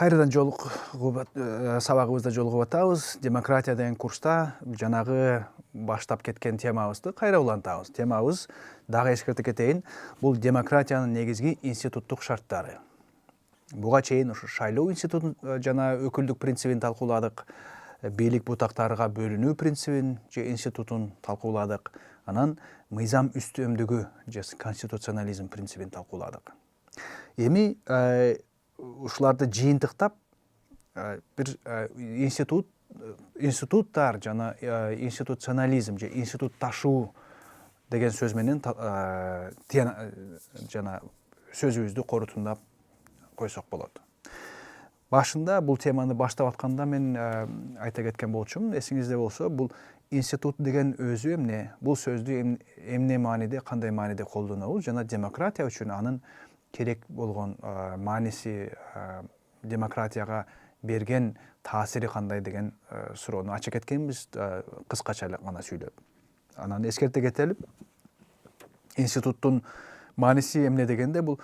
Кайрадан сабагыбызда жолугуп атабыз. Демократия деген курста жанагы баштап кеткен темабызды кайра улантабыз. Темабыз дагы эскертип кетейин. Бул демократиянын негизги институттук шарттары. Буга чейин ушу шайлоо институтун жана өкүлдүк принцибин талкууладык. Бийлик бутактарга бөлүнүү принцибин же институтун талкууладык. Анан мыйзам үстөмдүгү же конституционализм принцибин талкууладык. Эми ушуларды жыйынтыктап бир институттар жана институционализм же институтташуу деген сөз менен жана сөзүбүздү корутундап койсок болот. Башында бул теманы баштап атканда мен айта кеткен болчумун. Эсиңизде болсо, бул институт деген өзү эмне? Бул сөздү эмне мааниде, кандай мааниде колдонобуз жана демократия үчүн анын керек болгон мааниси, демократияга берген таасири кандай деген суроону ача кеткенбиз, кыскача эле гана сүйлөп. Анан эскерте кетели. Институттун мааниси эмне дегенде, бул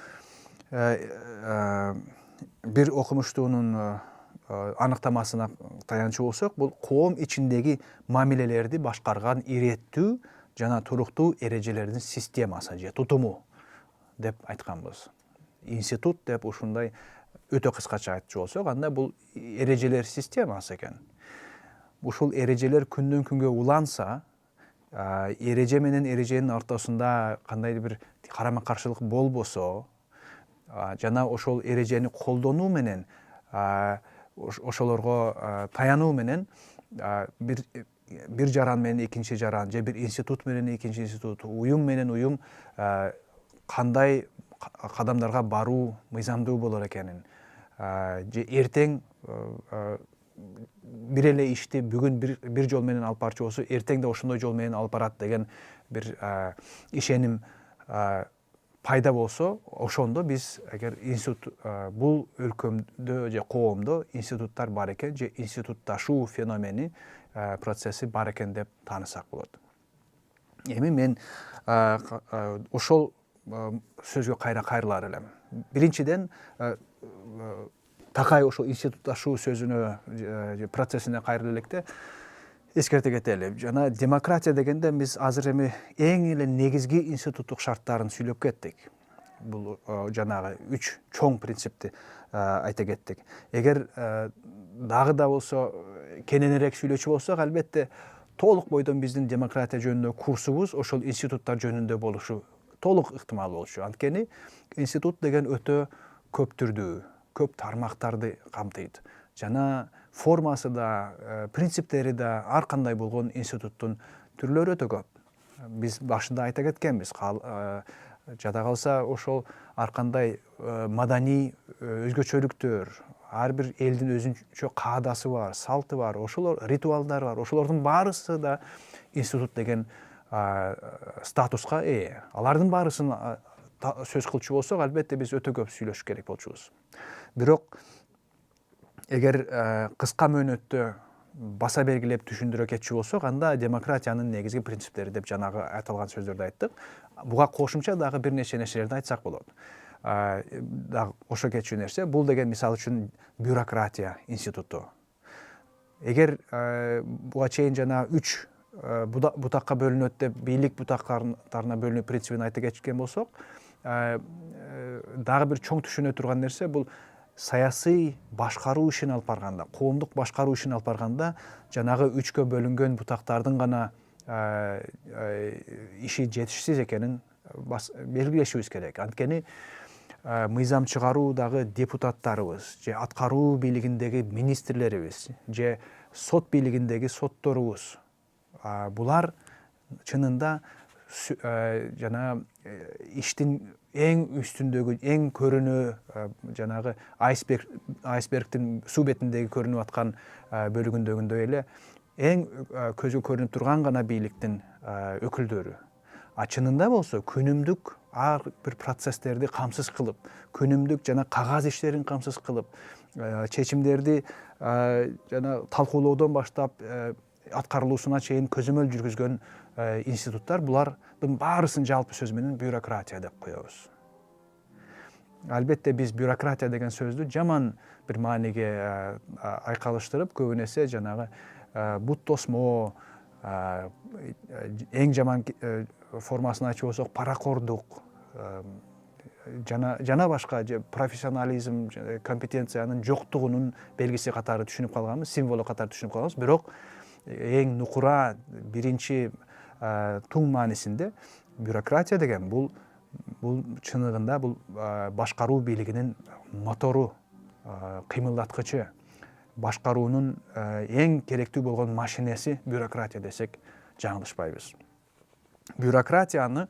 бир окумуштуунун аныктамасына таянчу болсок, бул коом ичиндеги мамилелерди башкарган иреттүү жана туруктуу эрежелердин системасы же тутуму деп айтканбыз. Институт деп ушундай өтө кыскача айтчу болсок, анда бул эрежелер системасы экен. Ушул эрежелер күндөн күнгө уланса, эреже менен эреженин ортосунда кандайдыр бир карама-каршылык болбосо, жана ошол эрежени колдонуу менен, ошолорго таянуу менен бир жаран менен экинчи жаран же бир институт менен экинчи институт, уюм менен уюм кандай кадамдарга баруу мыйзамдуу болор экенин, же эртең бир эле ишти бүгүн бир жол менен алып барчу болсо, эртең да ошондой жол менен алып барат деген бир ишеним пайда болсо, ошондо биз эгер бул өлкөмдө же коомдо институттар бар экен, же институтташуу феномени, процесси бар экен деп таанысак болот. Эми мен ошол сөзгө кайрылар элем. Биринчиден, такай ошол институтташуу сөзүнө, процессине кайрыла электе эскерте кетели. Жана демократия дегенде биз азыр эми эң эле негизги институттук шарттарын сүйлөп кеттик. Бул жанагы 3 чоң принципти айта кеттик. Эгер дагы да болсо кененирээк сүйлөчү болсок, албетте толук бойдон биздин демократия жөнүндө курсубуз ошол институттар жөнүндө болушу толук ыктымал болчу. Анткени институт деген өтө көп түрдүү, көп тармактарды камтыйт. Жана формасы да, принциптери да ар кандай болгон институттун түрлөрү өтө көп. Биз башында айта кеткенбиз, жада калса ошол ар кандай маданий өзгөчөлүктөр, ар бир элдин өзүнчө каадасы бар, салты бар, ошолор ритуалдары бар. Ошолордун баарысы да институт деген статуска ээ. Алардын баарысын сөз кылчу болсок, албетте биз өтө көп сүйлөшүш керек болчубуз. Бирок эгер кыска мөөнөттө баса белгилеп түшүндүрө кетчү болсок, анда демократиянын негизги принциптери деп жанагы айтылган сөздөрдү айттык. Буга кошумча дагы бир нече нерселерди айтсак болот. Дагы кошо кетчү нерсе, бул деген мисалы үчүн бюрократия институту. Эгер буга чейин жана 3 бутакка бөлүнөт деп бийлик бутактарына бөлүнүү принцибин айта кеткен болсок, дагы бир чоң түшүнө турган нерсе, бул саясий башкаруу ишин алып барганда, коомдук башкаруу ишин алып барганда, жанагы 3кө бөлүнгөн бутактардын гана иши жетишсиз экенин белгилешибиз керек. Анткени мыйзам чыгаруудагы депутаттарыбыз, же аткаруу бийлигиндеги министрлерибиз, же сот бийлигиндеги сотторубуз, булар чынында жана иштин эң үстүндөгү, эң көрүнүү, жанагы айсбергдин суу бетиндеги көрүнүп аткан бөлүгүндөгүндөй эле эң көзгө көрүнүп турган гана бийликтин өкүлдөрү. Чынында болсо күнүмдүк ар бир процесстерди камсыз кылып, күнүмдүк жана кагаз иштерин камсыз кылып, чечимдерди жана талкуулоодон баштап аткарылуусуна чейин көзөмөл жүргүзгөн институттар, булардын баарысын жалпы сөз менен бюрократия деп коебуз. Албетте биз бюрократия деген сөздү жаман бир мааниге айкалыштырып, көбүнесе жанагы бут тосмо, эң жаман формасын айтчу болсок паракордук, жана башка профессионализм, компетенциянын жоктугунун белгиси катары түшүнүп калганбыз, символу катары түшүнүп калганбыз. Бирок эң нукура биринчи туң маанисинде бюрократия деген бул чыныгында бул башкаруу бийлигинин мотору, кыймылдаткычы, башкаруунун эң керектүү болгон машинеси бюрократия десек жаңылышпайбыз. Бюрократияны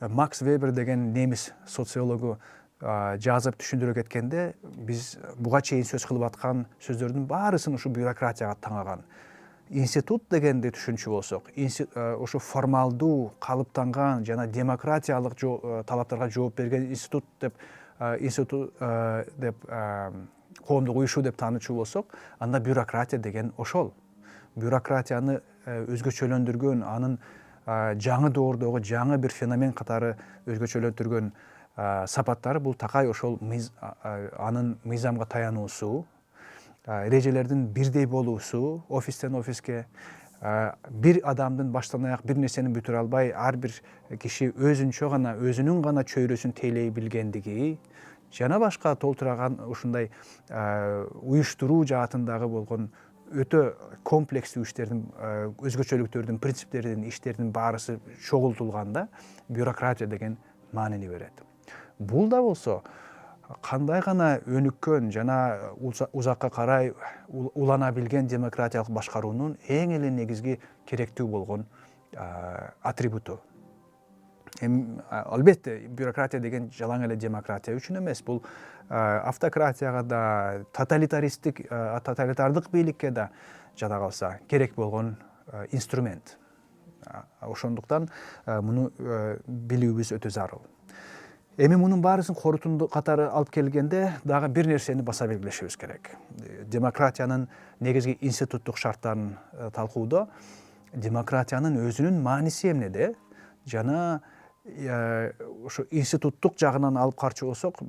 Макс Вебер деген немис социологу жазып түшүндүрө кеткенде, биз буга чейин сөз кылып аткан сөздөрдүн баарысын ушу бюрократияга таңаган. Институт дегенди түшүнчү болсок, ошо формалдуу, калыптанган жана демократиялык талаптарга жооп берген институт деп коомдук уюшуу деп таанычу болсок, анда бюрократия деген ошол. Бюрократияны өзгөчөлөндүргөн, анын жаңы доордогу жаңы бир феномен катары өзгөчөлөндүргөн сапаттары бул такай ошол анын мыйзамга таянуусу, эрежелердин бирдей болуусу, офистен офиске бир адамдын баштан аяк бир нерсени бүтүрө албай, ар бир киши өзүнүн гана чөйрөсүн тейлей билгендиги, жана башка толтураган ушундай уюштуруу жаатындагы болгон өтө комплекстүү иштердин, өзгөчөлүктөрдүн, принциптердин, иштердин баарысы чогултулганда бюрократия деген маанини берет. Бул да болсо кандай гана өнүккөн жана узакка карай улана билген демократиялык башкаруунун эң эле негизги керектүү болгон атрибуту. Албетте бюрократия деген жалаң эле демократия үчүн эмес, бул автократияга да, тоталитардык бийликке да жада калса керек болгон инструмент. Ошондуктан муну билүүбүз өтө зарыл. Эми мунун баарысын корутунду катары алып келгенде дагы бир нерсени баса белгилешибиз керек. Демократиянын негизги институттук шарттарын талкуудо демократиянын өзүнүн мааниси эмнеде жана ошо институттук жагынан алып карчу болсок,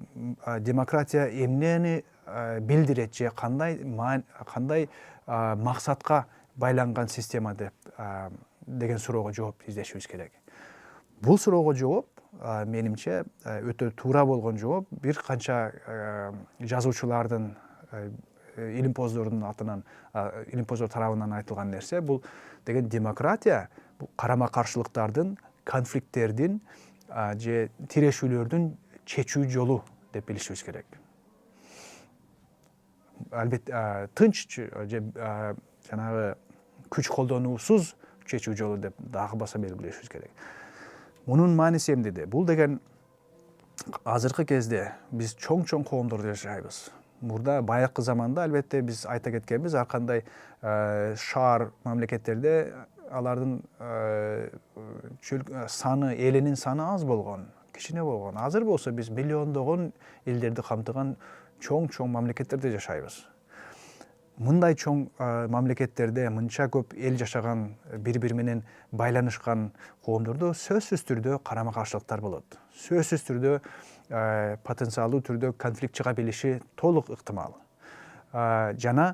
демократия эмнени билдирет же кандай максатка байланган система деген суроого жооп издешибиз керек. Бул суроого жооп менимче өтө туура болгон жооп бир канча жазуучулардын, илимпоздордун илимпоздор тарабынан айтылган нерсе. Бул деген демократия бул карама каршылыктардын, конфликттердин же тирешүүлөрдүн чечүү жолу деп билишибиз керек. Албетте тынч же жанагы күч колдонуусуз чечүү жолу деп дагы баса белгилешибиз керек. Мунун мааниси эмнеде? Бул деген азыркы кезде биз чоң коомдордо жашайбыз. Мурда байыркы заманда албетте биз айта кеткенбиз, ар кандай шаар мамлекеттерде алардын саны, элинин саны аз болгон, кичине болгон. Азыр болсо биз миллиондогон элдерди камтыган чоң мамлекеттерде жашайбыз. Мындай чоң мамлекеттерде мынча көп эл жашаган, бири-бири менен байланышкан коомдордо сөзсүз түрдө карама каршылыктар болот. Сөзсүз түрдө потенциалдуу түрдө конфликт чыга билиши толук ыктымал. Жана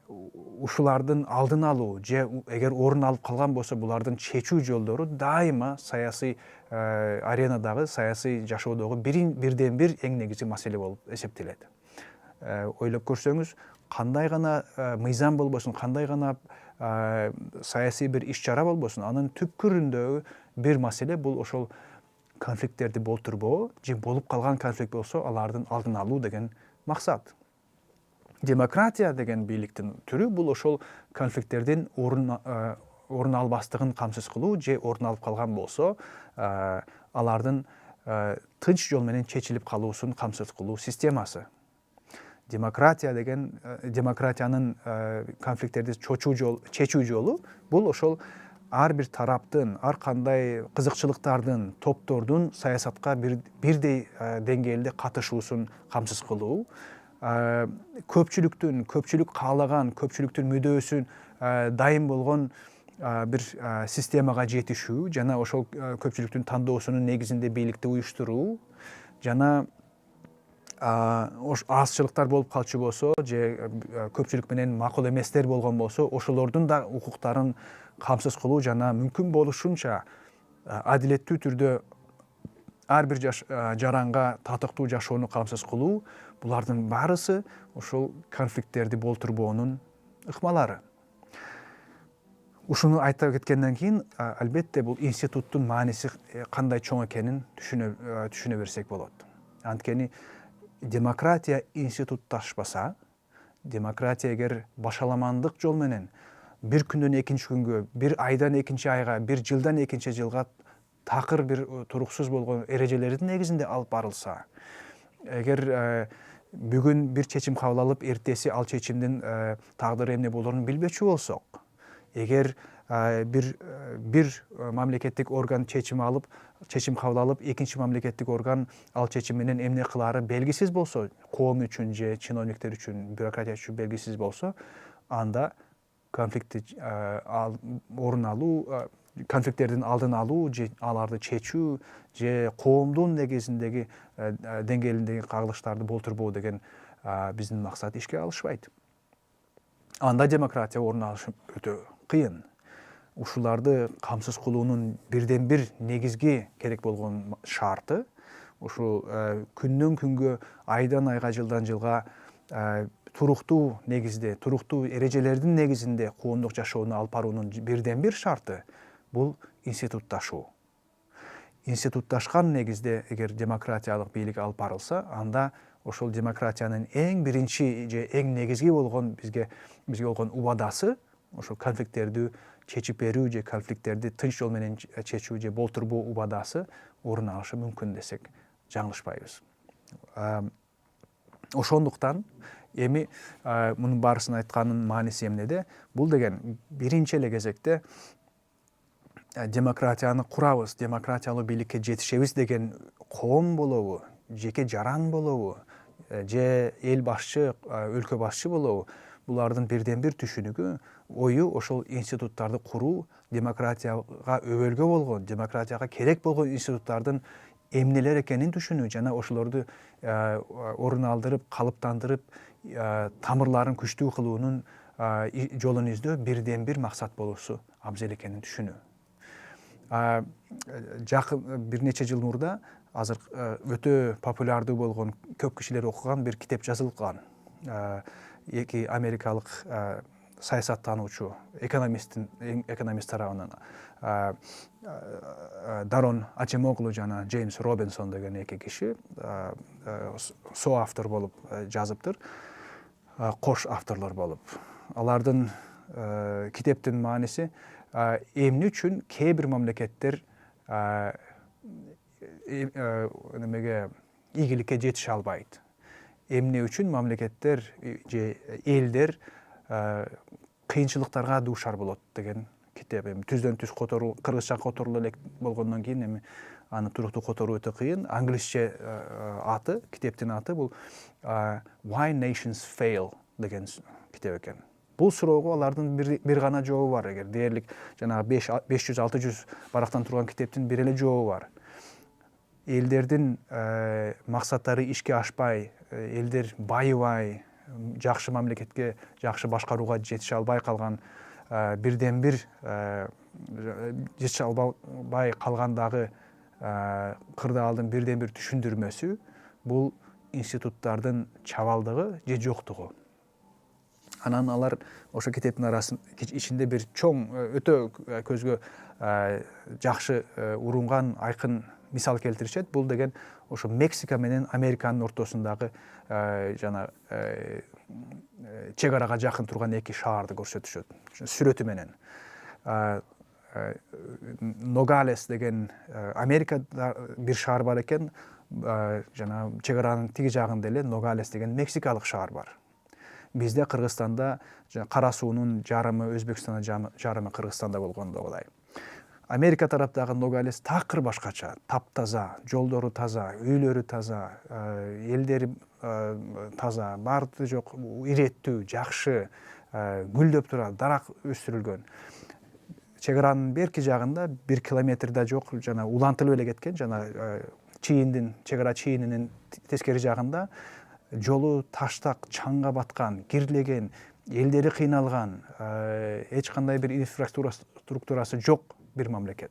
ушулардын алдын алуу же эгер орун алып калган болсо булардын чечүү жолдору дайыма саясий аренадагы, саясий жашоодогу бирден бир эң негизги маселе болуп эсептелет. Ойлоп көрсөңүз, кандай гана мыйзам болбосун, кандай гана саясий бир иш-чара болбосун, анын түпкүрүндөгү бир маселе бул ошол конфликттерди болтурбоо же болуп калган конфликт болсо алардын алдын алуу деген максат. Демократия деген бийликтин түрү бул ошол конфликттердин орун албастыгын камсыз кылуу же орун алып калган болсо алардын тынч жол менен чечилип калуусун камсыз кылуу системасы. Демократия деген демократиянын конфликттерди чечүү жолу бул ошол ар бир тараптын, ар кандай кызыкчылыктардын, топтордун саясатка бирдей деңгээлде катышуусун камсыз кылуу, көпчүлүк каалаган, көпчүлүктүн мүдөөсүн дайым болгон бир системага жетишүү жана ошол көпчүлүктүн тандоосунун негизинде бийликти уюштуруу жана азчылыктар болуп калчу болсо же көпчүлүк менен макул эместер болгон болсо ошолордун да укуктарын камсыз кылуу жана мүмкүн болушунча адилеттүү түрдө ар бир жаранга татыктуу жашоону камсыз кылуу, булардын баарысы ошол конфликттерди болтурбоонун ыкмалары. Ушуну айта кеткенден кийин, албетте бул институттун мааниси кандай чоң экенин түшүнө берсек болот. Анткени демократия институтташпаса, демократия эгер башаламандык жол менен бир күндөн экинчи күнгө, бир айдан экинчи айга, бир жылдан экинчи жылга такыр бир туруксуз болгон эрежелердин негизинде алып барылса, эгер бүгүн бир чечим кабыл алып, эртеси ал чечимдин тагдыры эмне болорун билбечү болсок, эгер бир мамлекеттик орган чечим кабыл алып, экинчи мамлекеттик орган ал чечим менен эмне кылаары белгисиз болсо, коом үчүн же чиновниктер үчүн, бюрократия үчүн белгисиз болсо, анда конфликттердин алдын алуу же аларды чечүү же коомдун негизиндеги деңгээлиндеги кагылыштарды болтурбоо деген биздин максат ишке алышпайт. Анда демократия орун алышы өтө кыйын. Ушуларды камсыз кылуунун бирден бир негизги керек болгон шарты ушул күндөн күнгө, айдан айга, жылдан жылга туруктуу негизде, туруктуу эрежелердин негизинде коомдук жашоону алып баруунун бирден бир шарты бул институтташуу. Институтташкан негизде эгер демократиялык бийлик алып барылса, анда ошол демократиянын эң биринчи же эң негизги болгон бизге болгон убадасы ошол конфликттерди чечип берүү же конфликттерди тынч жол менен чечүү же болтурбоо убадасы орун алышы мүмкүн десек жаңылышпайбыз. Ошондуктан эми мунун баарысын айтканын мааниси эмнеде? Бул деген биринчи эле кезекте демократияны курабыз, демократиялуу бийликке жетишебиз деген коом болобу, жеке жаран болобу, же эл башчы, өлкө башчы болобу, булардын бирден бир түшүнүгү, ою ошол институттарды куруу, демократияга өбөлгө болгон, демократияга керек болгон институттардын эмнелер экенин түшүнүү жана ошолорду орун алдырып, калыптандырып, тамырларын күчтүү кылуунун жолун издөө бирден бир максат болуусу абзел экенин түшүнүү. Жакын бир нече жыл мурда азыр өтө популярдуу болгон, көп кишилер окуган бир китеп жазылган. Эки америкалык саясаттануучу, экономист тарабынан Дарон Ачемоглу жана Джеймс Робинсон деген эки киши соавтор болуп жазыптыр, кош авторлор болуп. Алардын китептин мааниси эмне үчүн кээ бир мамлекеттер немеге ийгиликке жетише албайт. Эмне үчүн мамлекеттер же элдер кыйынчылыктарга дуушар болот деген китеп. Эми түздөн түз которуу, кыргызча которулуп элек болгондон кийин эми аны туруктуу которуу өтө кыйын. Англисче аты, китептин аты бул Why Nations Fail деген китеп экен. Бул суроого алардын бир гана жообу бар. Эгер дээрлик жанагы 500-600 барактан турган китептин бир эле жообу бар. Элдердин максаттары ишке ашпай, элдер байыбай, жакшы мамлекетке, жакшы башкарууга жетише албай калган, бирден бир жетише албай калгандагы кырдаалдын бирден бир түшүндүрмөсү бул институттардын чабалдыгы же жоктугу. Анан алар ошо китептин ичинде бир чоң, өтө көзгө жакшы урунган айкын мисал келтиришет. Бул деген ошо Мексика менен Американын ортосундагы жана чек арага жакын турган эки шаарды көрсөтүшөт. Сүрөтү менен. Ногалес деген Америкада бир шаар бар экен, жана чек аранын тиги жагында эле Ногалес деген Мексикалык шаар бар. Бизде Кыргызстанда Кара суунун жарымы Өзбекстанда, жарымы Кыргызстанда болгондогудай. Америка тараптагы Ногалес такыр башкача, таптаза, жолдору таза, үйлөрү таза, элдери таза, барды жок, иреттүү, жакшы, гүлдөп турат, дарак өстүрүлгөн. Чек аранын берки жагында 1 километрде жок, жана улантылып эле кеткен, жана чек ара чийининин тескери жагында жолу таштак, чаңга баткан, кирлеген, элдери кыйналган, эч кандай бир инфраструктурасы жок бир мамлекет.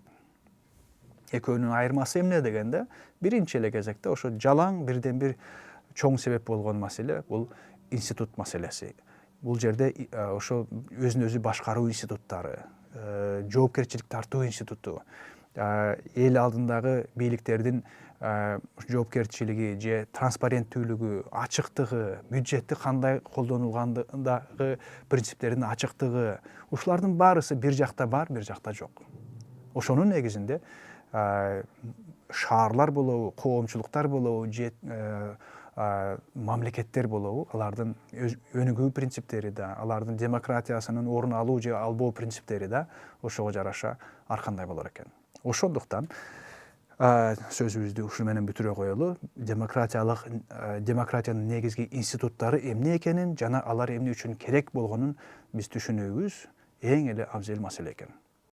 Экөөнүн айырмасы эмне дегенде, биринчи эле кезекте ошо жалаң бирден бир чоң себеп болгон маселе бул институт маселеси. Бул жерде ошо өзүн өзү башкаруу институттары, жоопкерчилик тартуу институту, эл алдындагы бийликтердин жоопкерчилиги же транспаренттүүлүгү, ачыктыгы, бюджетти кандай колдонулгандагы принциптердин ачыктыгы, ушулардын баарысы бир жакта бар, бир жакта жок. Ошонун негизинде шаарлар болобу, коомчулуктар болобу же мамлекеттер болобу, алардын өнүгүү принциптери да, алардын демократиясынын орун алуу же албоо принциптери да ошого жараша ар кандай болор экен. Ошондуктан сөзүбүздү ушул менен бүтүрө коелу. Демократиянын негизги институттары эмне экенин жана алар эмне үчүн керек болгонун биз түшүнүүбүз эң эле абзел маселе экен.